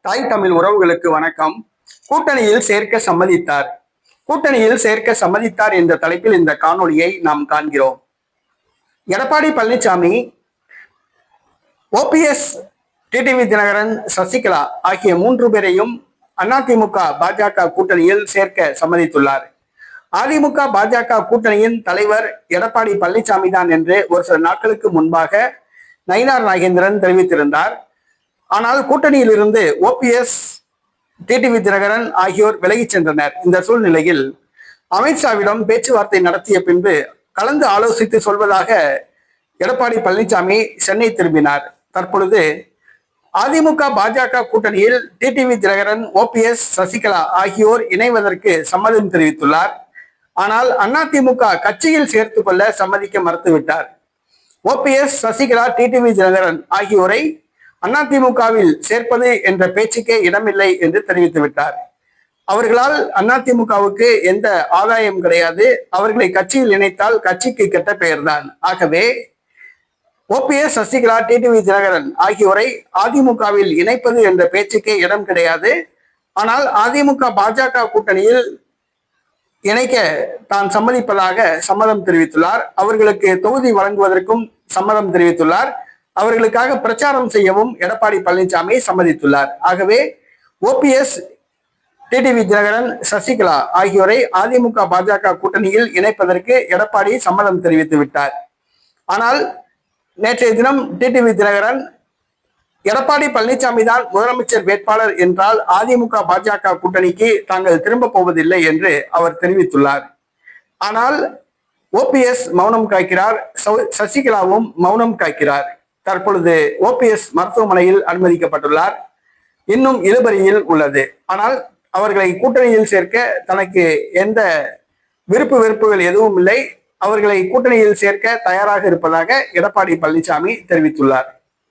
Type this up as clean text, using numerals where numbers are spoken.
தாய் தமிழ் உறவுகளுக்கு வணக்கம். கூட்டணியில் சேர்க்க சம்மதித்தார். கூட்டணியில் சேர்க்க சம்மதித்தார் என்ற தலைப்பில் இந்த காணொளியை நாம் காண்கிறோம். எடப்பாடி பழனிசாமி, ஓபிஎஸ், டிடிவி தினகரன், சசிகலா ஆகிய 3 பேரையும் அதிமுக பாஜக கூட்டணியில் சேர்க்க சம்மதித்துள்ளார். அதிமுக பாஜக கூட்டணியின் தலைவர் எடப்பாடி பழனிசாமி தான் என்று ஒரு சில நாட்களுக்கு முன்பாக நயினார் நாகேந்திரன் தெரிவித்திருந்தார். ஆனால் கூட்டணியில் இருந்து ஓபிஎஸ், டிடிவி தினகரன் ஆகியோர் விலகிச் சென்றனர். இந்த சூழ்நிலையில் அமித்ஷாவிடம் பேச்சுவார்த்தை நடத்திய பின்பு கலந்து ஆலோசித்து சொல்வதாக எடப்பாடி பழனிசாமி சென்னை திரும்பினார். தற்பொழுது அதிமுக பாஜக கூட்டணியில் டிடிவி தினகரன், ஓபிஎஸ், சசிகலா ஆகியோர் இணைவதற்கு சம்மதம் தெரிவித்துள்ளார். ஆனால் அதிமுக கட்சியில் சேர்த்து கொள்ள சம்மதிக்க மறுத்துவிட்டார். ஓபிஎஸ், சசிகலா, டிடிவி தினகரன் ஆகியோரை அதிமுகவில் சேர்ப்பது என்ற பேச்சுக்கே இடமில்லை என்று தெரிவித்து விட்டார். அவர்களால் அதிமுகவுக்கு எந்த ஆதாயம் கிடையாது. அவர்களை கட்சியில் இணைத்தால் கட்சிக்கு கெட்ட பெயர்தான். ஆகவே ஓபிஎஸ், சசிகலா, டிடிவி தினகரன் ஆகியோரை அதிமுகவில் இணைப்பது என்ற பேச்சுக்கே இடம் கிடையாது. ஆனால் அதிமுக பாஜக கூட்டணியில் இணைக்க தான் சம்மதிப்பதாக சம்மதம் தெரிவித்துள்ளார். அவர்களுக்கு தொகுதி வழங்குவதற்கும் சம்மதம் தெரிவித்துள்ளார். அவர்களுக்காக பிரச்சாரம் செய்யவும் எடப்பாடி பழனிசாமி சம்மதித்துள்ளார். ஆகவே ஓபிஎஸ், டிடிவி தினகரன், சசிகலா ஆகியோரை அதிமுக பாஜக கூட்டணியில் இணைப்பதற்கு எடப்பாடி சம்மதம் தெரிவித்து விட்டார். ஆனால் நேற்றைய தினம் டிடிவி தினகரன், எடப்பாடி பழனிசாமி தான் முதலமைச்சர் வேட்பாளர் என்றால் அதிமுக பாஜக கூட்டணிக்கு தாங்கள் திரும்ப போவதில்லை என்று அவர் தெரிவித்துள்ளார். ஆனால் ஓபிஎஸ் மௌனம் காக்கிறார், சசிகலாவும் மௌனம் காக்கிறார். தற்பொழுது ஓபிஎஸ் மருத்துவமனையில் அனுமதிக்கப்பட்டுள்ளார். இன்னும் இழுபறியில் உள்ளது. ஆனால் அவர்களை கூட்டணியில் சேர்க்க தனக்கு எந்த வெறுப்புகள் எதுவும் இல்லை. அவர்களை கூட்டணியில் சேர்க்க தயாராக இருப்பதாக எடப்பாடி பழனிசாமி தெரிவித்துள்ளார்.